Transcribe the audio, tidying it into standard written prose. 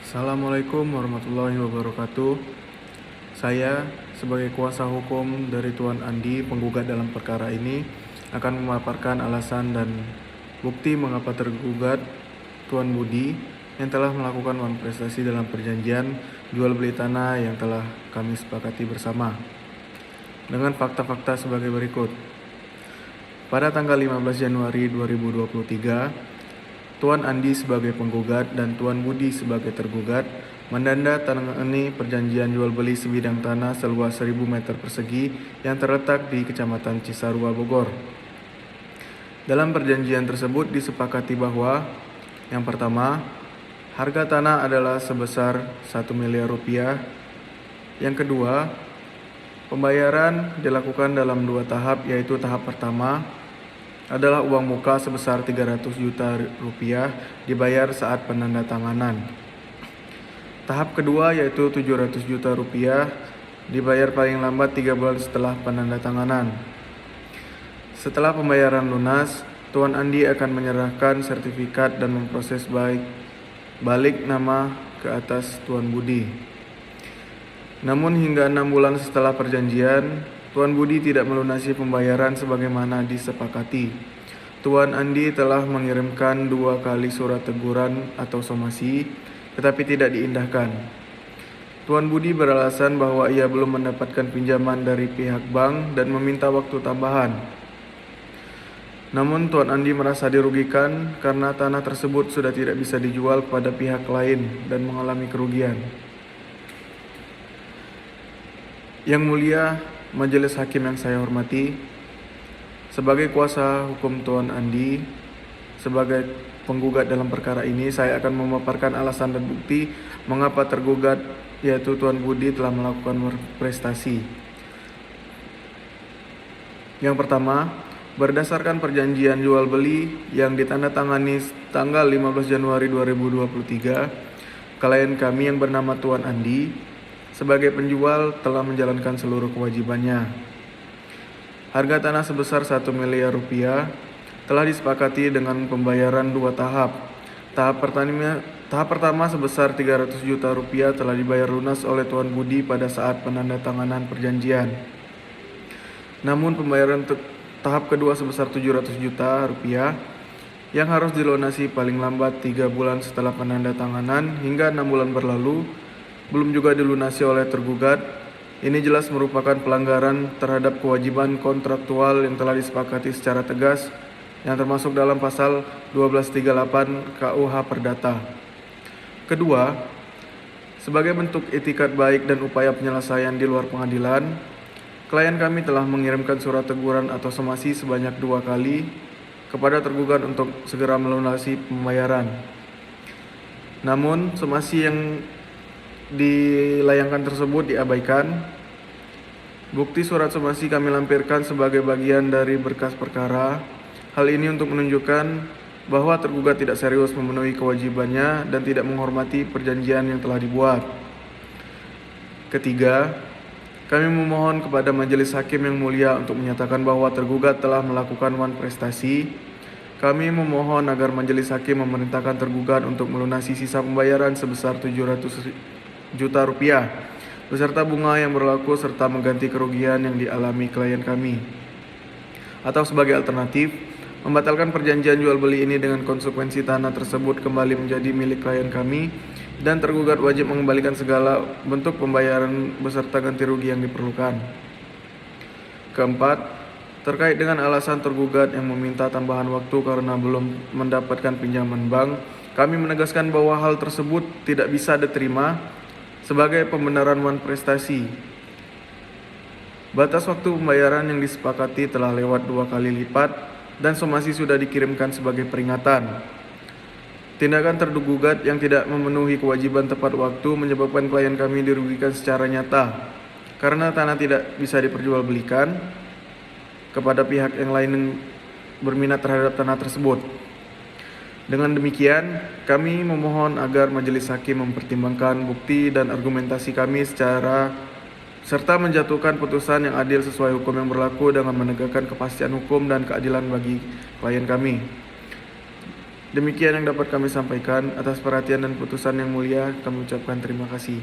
Assalamualaikum warahmatullahi wabarakatuh. Saya sebagai kuasa hukum dari Tuan Andi, penggugat dalam perkara ini, akan memaparkan alasan dan bukti mengapa tergugat Tuan Budi yang telah melakukan manifestasi dalam perjanjian jual beli tanah yang telah kami sepakati bersama. Dengan fakta-fakta sebagai berikut. Pada tanggal 15 Januari 2023, Tuan Andi sebagai penggugat dan Tuan Budi sebagai tergugat menandatangani perjanjian jual beli sebidang tanah seluas 1.000 meter persegi yang terletak di Kecamatan Cisarua, Bogor. Dalam perjanjian tersebut disepakati bahwa yang pertama, harga tanah adalah sebesar 1 miliar rupiah. Yang kedua, pembayaran dilakukan dalam 2 tahap, yaitu tahap pertama adalah uang muka sebesar 300 juta rupiah dibayar saat penandatanganan. Tahap kedua yaitu 700 juta rupiah dibayar paling lambat 3 bulan setelah penandatanganan. Setelah pembayaran lunas, Tuan Andi akan menyerahkan sertifikat dan memproses balik nama ke atas Tuan Budi. Namun hingga 6 bulan setelah perjanjian, Tuan Budi tidak melunasi pembayaran sebagaimana disepakati. Tuan Andi telah mengirimkan 2 kali surat teguran atau somasi, tetapi tidak diindahkan. Tuan Budi beralasan bahwa ia belum mendapatkan pinjaman dari pihak bank dan meminta waktu tambahan. Namun Tuan Andi merasa dirugikan karena tanah tersebut sudah tidak bisa dijual kepada pihak lain dan mengalami kerugian. Yang mulia Majelis Hakim yang saya hormati, sebagai kuasa hukum Tuan Andi, sebagai penggugat dalam perkara ini, saya akan memaparkan alasan dan bukti mengapa tergugat yaitu Tuan Budi telah melakukan prestasi. Yang pertama, berdasarkan perjanjian jual beli yang ditandatangani tanggal 15 Januari 2023, klien kami yang bernama Tuan Andi sebagai penjual telah menjalankan seluruh kewajibannya. Harga tanah sebesar 1 miliar rupiah telah disepakati dengan pembayaran 2 tahap. Tahap pertama sebesar 300 juta rupiah telah dibayar lunas oleh Tuan Budi pada saat penandatanganan perjanjian. Namun pembayaran tahap kedua sebesar 700 juta rupiah yang harus dilunasi paling lambat 3 bulan setelah penandatanganan hingga 6 bulan berlalu belum juga dilunasi oleh tergugat. Ini jelas merupakan pelanggaran terhadap kewajiban kontraktual yang telah disepakati secara tegas yang termasuk dalam pasal 1238 KUH Perdata. Kedua, sebagai bentuk itikat baik dan upaya penyelesaian di luar pengadilan, klien kami telah mengirimkan surat teguran atau somasi sebanyak 2 kali kepada tergugat untuk segera melunasi pembayaran. Namun, somasi yang dilayangkan tersebut diabaikan. Bukti surat somasi kami lampirkan sebagai bagian dari berkas perkara. Hal ini untuk menunjukkan bahwa tergugat tidak serius memenuhi kewajibannya dan tidak menghormati perjanjian yang telah dibuat. Ketiga, kami memohon kepada Majelis Hakim yang mulia untuk menyatakan bahwa tergugat telah melakukan prestasi. Kami memohon agar Majelis Hakim memerintahkan tergugat untuk melunasi sisa pembayaran sebesar 700 juta rupiah beserta bunga yang berlaku serta mengganti kerugian yang dialami klien kami. Atau sebagai alternatif, membatalkan perjanjian jual beli ini dengan konsekuensi tanah tersebut kembali menjadi milik klien kami dan tergugat wajib mengembalikan segala bentuk pembayaran beserta ganti rugi yang diperlukan. Keempat, terkait dengan alasan tergugat yang meminta tambahan waktu karena belum mendapatkan pinjaman bank, kami menegaskan bahwa hal tersebut tidak bisa diterima sebagai pembenaran prestasi. Batas waktu pembayaran yang disepakati telah lewat 2 kali lipat dan somasi sudah dikirimkan sebagai peringatan. Tindakan tergugat yang tidak memenuhi kewajiban tepat waktu menyebabkan klien kami dirugikan secara nyata karena tanah tidak bisa diperjualbelikan kepada pihak yang lain yang berminat terhadap tanah tersebut. Dengan demikian, kami memohon agar Majelis Hakim mempertimbangkan bukti dan argumentasi kami serta menjatuhkan putusan yang adil sesuai hukum yang berlaku dengan menegakkan kepastian hukum dan keadilan bagi klien kami. Demikian yang dapat kami sampaikan. Atas perhatian dan putusan yang mulia, kami ucapkan terima kasih.